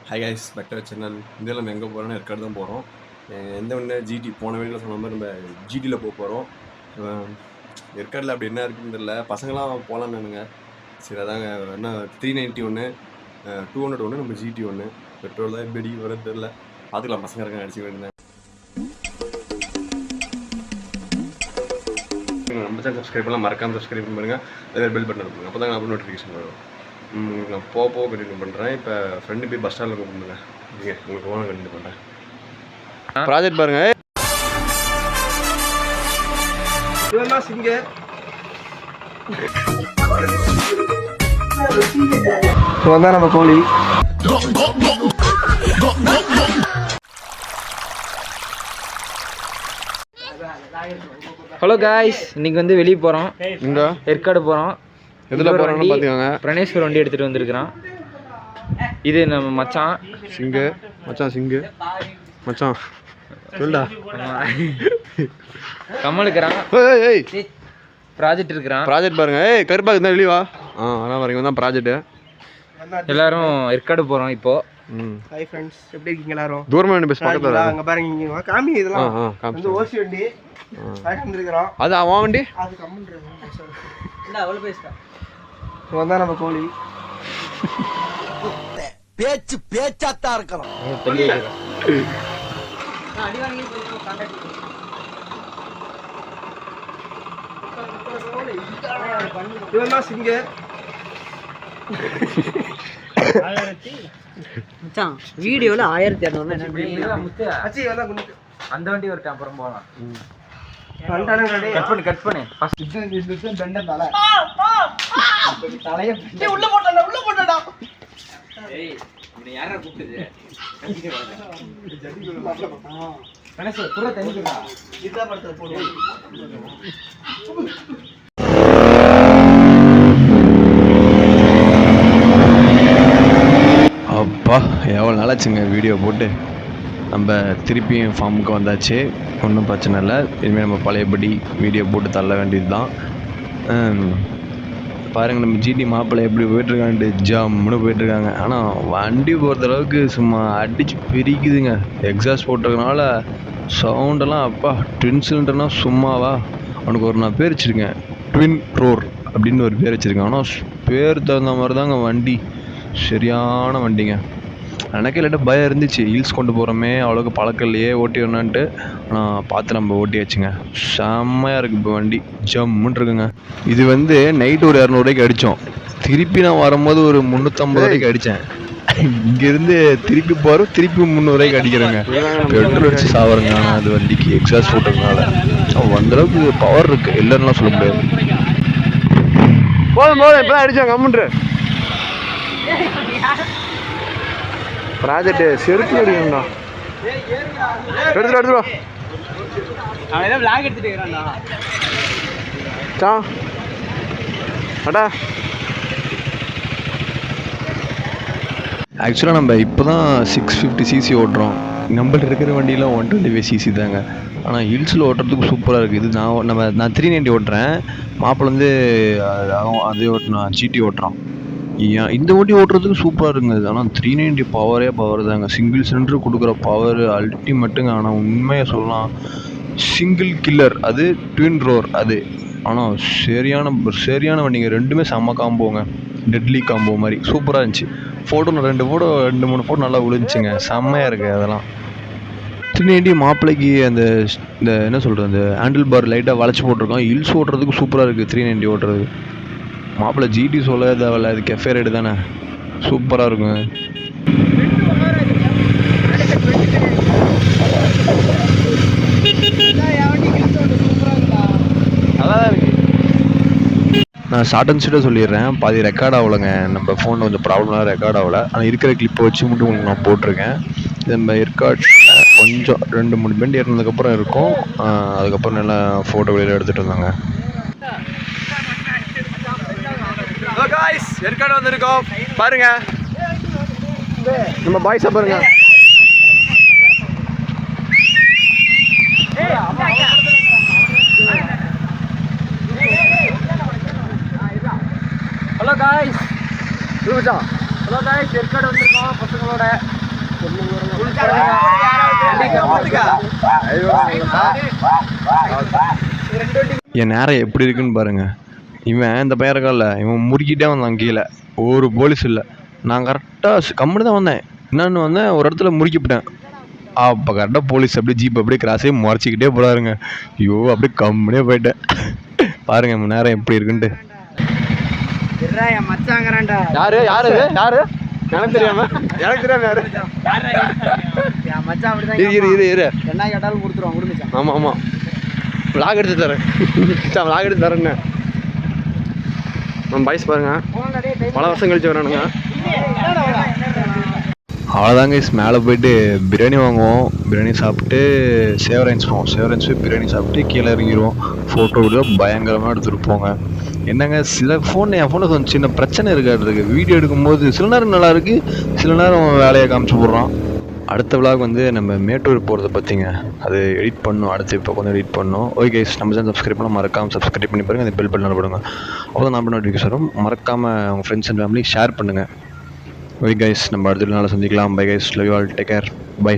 Hi guys, back to channel. இந்தியாவில் நம்ம எங்கே போகிறோம்னா ஏற்காடு தான் போகிறோம். எந்த ஒன்று ஜிடி போன வீடியோவில் சொன்ன மாதிரி நம்ம ஜிடியில் போகிறோம். ஏற்காடில் அப்படி என்ன இருக்குன்னு தெரியல. பசங்களாம் போகலான்னு நினைங்க. சரி அதாங்க என்ன 390 ஒன்று, 200 ஒன்று, நம்ம ஜிடி ஒன்று. பெட்ரோல் தான் எப்படி வரது தெரில. பார்த்துக்கலாம், பசங்க இருக்காங்க அடிச்சு வேண்டியது. நம்ம சேனல் சப்ஸ்கிரைப் பண்ணலாம், மறக்காமல் சப்ஸ்கிரைப் பண்ணுங்கள். அதே பெல் பட்டன் இருக்குங்க, அப்போ தான் நான் நோட்டிஃபிகேஷன் வரும். நான் போக கண்டினியூ பண்ணுறேன். இப்போ ஃப்ரெண்டு போய் பஸ் ஸ்டாண்டில் கூப்பிடுங்க. நீங்கள் உங்களுக்கு போன கண்டினியூ பண்ணுறேன். ப்ராஜெக்ட் பாருங்க. இவன் சிங்கர் இவன் தான் நம்ம கோழி. ஹலோ காய்ஸ், இன்னைக்கு வந்து வெளியே போகிறோம். இங்கே ஏற்காடு போகிறோம். எதில் போகிறோம்னு பார்த்துக்கோங்க. பிரணேஸ்வர் வண்டி எடுத்துகிட்டு வந்திருக்கிறான். இது நம்ம மச்சான் சிங்கு. மச்சான் சிங்கு மச்சான் சொல்டா. கமல் இருக்கிறான். ப்ராஜெக்ட் இருக்கிறான். ப்ராஜெக்ட் பாருங்க. கருப்பா இருந்தால் வெளிவா. அதான் பாருங்க, தான் ப்ராஜெக்ட். எல்லாரும் ஏற்காடு போகிறோம் இப்போ. ஹாய் ஃப்ரெண்ட்ஸ், எப்படி இருக்கீங்க எல்லாரும்? தூரமாக வண்டி பஸ் பக்கத்தில் அங்கே பாருங்க, இங்கே காமி இதெல்லாம் வந்து ஓசி வண்டி வந்துருக்கிறோம். அது அவன் வண்டி. அது கம்முன்றது இல்லை, அவ்வளோ பேசுகிறேன். இவன் தான் நம்ம கோழி. பேச்சாத்தான் இருக்கிறோம். இவன் தான் சிங்கர். வீடியோல 1200 அந்த வண்டி ஒரு அப்புறம் போகலாம். கட் பண்ணு உள்ள போட்டடா. ஏய், இவனை யாரா கூப்பிடுது? புற தண்ணிக்குடா. இதான் படத்துல போடுவோம். அப்பா எவ்வளோ நாளாச்சுங்க வீடியோ போட்டு. நம்ம திருப்பியும் ஃபார்முக்கு வந்தாச்சு. ஒன்றும் பிரச்சனை இல்லை. இனிமேல் நம்ம பழையபடி வீடியோ போட்டு தள்ள வேண்டியது தான். பாருங்கள், நம்ம ஜிடி மாப்பிள்ளை எப்படி போயிட்டுருக்கான்ட்டு ஜம்முன்னு போயிட்டுருக்காங்க. ஆனால் வண்டி பொறுத்தளவுக்கு சும்மா அடித்து பிரிக்குதுங்க. எக்ஸாஸ்ட் போட்டதுனால சவுண்டெல்லாம் அப்பா. ட்வின் சிலிண்டர்னால் சும்மாவா. அவனுக்கு ஒரு நான் பேர் வச்சுருக்கேன், ட்வின் ரோர் அப்படின்னு ஒரு பேர் வச்சுருக்கேன். ஆனால் பேர் தகுந்த மாதிரி தாங்க வண்டி. சரியான வண்டிங்க. எனக்கே இல்லாட்ட பயம் இருந்துச்சு, ஹில்ஸ் கொண்டு போகிறோமே, அவ்வளோக்கு பழக்கம் இல்லையே, ஓட்டிடணுன்ட்டு. ஆனால் பார்த்து நம்ம ஓட்டியாச்சுங்க. செம்மையாக இருக்குது இப்போ வண்டி, ஜம்முன்னு இருக்குங்க. இது வந்து நைட்டு ஒரு 200 ரூபாய்க்கு அடித்தோம். திருப்பி நான் வரும்போது ஒரு 350 ரூபாய்க்கு அடித்தேன். இங்கேருந்து திருப்பி போகிறோம், திருப்பி 300 ரூபாய்க்கு அடிக்கிறேங்க. பெட்ரோல் வச்சு சாவறங்க. ஆனால் அது வண்டிக்கு எக்ஸாஸ்ட் போட்டதுனால அந்தளவுக்கு பவர் இருக்குது, இல்லைன்னுலாம் சொல்ல முடியாது. போதும் இப்போ தான் அடித்தேன் கம்முன்று. ப்ராஜெக்ட் செருப்பு அடிக்கணும்டா. எடுத்துட்டு அடா. ஆக்சுவலாக நம்ம இப்போ தான் 650cc ஓட்டுறோம். நம்மள்ட்ட இருக்கிற வண்டியெலாம் 125cc தாங்க. ஆனால் ஹில்ஸில் ஓட்டுறதுக்கு சூப்பராக இருக்குது. இது நான் 390 ஓட்டுறேன். மாப்பிள்ள வந்து அதே ஓட்டுனா ஜிடி ஓட்டுறான். இந்த வண்டி ஓட்டுறதுக்கு சூப்பராக இருக்குங்க. ஆனால் 390 பவர் தாங்க. சிங்கிள் சிலிண்டர் கொடுக்குற பவர் அல்டிமேட்டுங்க. ஆனால் உண்மையாக சொல்லலாம், சிங்கிள் கில்லர் அது, ட்வின் ரோர் அது. ஆனால் சரியான வண்டிங்க. ரெண்டுமே செம்ம காம்போங்க, டெட்லி காம்போ மாதிரி சூப்பராக இருந்துச்சு. ஃபோட்டோ 2-3 ஃபோட்டோ நல்லா விழுந்துச்சுங்க. செம்மையாக இருக்குது அதெல்லாம். 390 மாப்பிள்ளைக்கு அந்த என்ன சொல்கிறது, அந்த ஹேண்டில் பார் லைட்டாக வளைச்சி போட்டிருக்கோம். ஹில்ஸ் ஓட்டுறதுக்கு சூப்பராக இருக்குது 390 ஓட்டுறது. மாப்பிள்ளை ஜிடி சொல்ல தேவையில்ல, அது கெஃபே ரைடு தானே, சூப்பராக இருக்கும். நல்லா தான் இருக்கு. நான் ஷார்ட் அண்ட் ஸ்வீட்டாக சொல்லிடுறேன், பாதி ரெக்கார்ட் ஆகலைங்க. நம்ம ஃபோனில் கொஞ்சம் ப்ராப்ளம்லாம் ரெக்கார்ட் ஆகலை. ஆனால் இருக்கிற கிளிப்பை வச்சு மட்டும் உங்களுக்கு நான் போட்டிருக்கேன். நம்ம ஏற்காடு கொஞ்சம் 2-3 பெண்ட் ஏறினதுக்கப்புறம் இருக்கும். அதுக்கப்புறம் நல்லா ஃபோட்டோ வெளியில் எடுத்துகிட்டு வந்தாங்க. ஏற்காடு வந்திருக்கோம் பாருங்க. நம்ம பாய்ஸை பாருங்க. ஹலோ காய்ஸ், மச்சான் ஹலோ காய்ஸ், ஏற்காடு வந்திருக்கோம் பசங்களோட. என் நேரம் எப்படி இருக்குன்னு பாருங்க. இவன் இந்த பையன் இருக்கான்ல, இவன் முறுக்கிட்டே வந்தான் கீழே. ஒரு போலீஸ் இல்லை. நான் கரெக்டாக கம்முன்னு தான் வந்தேன். என்னன்னு வந்தேன், ஒரு இடத்துல முறுக்கிவிட்டேன். அப்போ கரெக்டாக போலீஸ் அப்படியே ஜீப் அப்படியே கிராஸே முறைச்சிக்கிட்டே போகிறாருங்க. ஐயோ அப்படியே கம்முனே போயிட்டேன். பாருங்க என் நேரம் எப்படி இருக்குன்ட்டு. என் மச்சாங்கிறான்டா. யாரு யாரு யாரு எனக்கு தெரியாம யாரு என் மச்சான் அப்படிதான் இரு இரு இரு என்ன கேட்டாலும் கொடுத்துருவான். கொடுத்துச்சான். ஆமாம் ஆமாம், விளாக் எடுத்து தரேன். விளாக் எடுத்து தரேன்னு நம்ம பாய்ஸ் பாருங்க, பல வருஷம் கழிச்சு வரானுங்க. அவ்வளோதாங்க. மேலே போயிட்டு பிரியாணி வாங்குவோம். பிரியாணி சாப்பிட்டு சேவரன்ஸ் போவோம். சேவரன்ஸ் போய் பிரியாணி சாப்பிட்டு கீழே இறங்கிடுவோம். ஃபோட்டோ வீடியோ பயங்கரமாக எடுத்துகிட்டு போங்க. என்னங்க சில ஃபோன், என் ஃபோனுக்கு கொஞ்சம் சின்ன பிரச்சனை இருக்காது. வீடியோ எடுக்கும்போது சில நேரம் நல்லா இருக்குது, சில நேரம் வேலையை காமிச்சு போடுறான். அடுத்த விளாக் வந்து நம்ம மேட்டூர் போகிறத பற்றிங்க. அது எடிட் பண்ணணும். அடுத்து இப்போ கொஞ்சம் எடிட் பண்ணணும். ஓகே கைஸ், நம்ம சேனல் சப்ஸ்கிரைப் பண்ணால் மறக்காமல் சப்ஸ்கிரைப் பண்ணி பாருங்கள். அந்த பெல் பட்டன் போடுங்க. அப்போ தான் நம்ம நோட்டிஃபிகேஷன் வரும். மறக்காமல் உங்கள் ஃப்ரெண்ட்ஸ் அண்ட் ஃபேமிலி ஷேர் பண்ணுங்கள். ஓகே கைஸ், நம்ம அடுத்த நாள் சந்திக்கலாம். Bye guys, love you all, take care, by.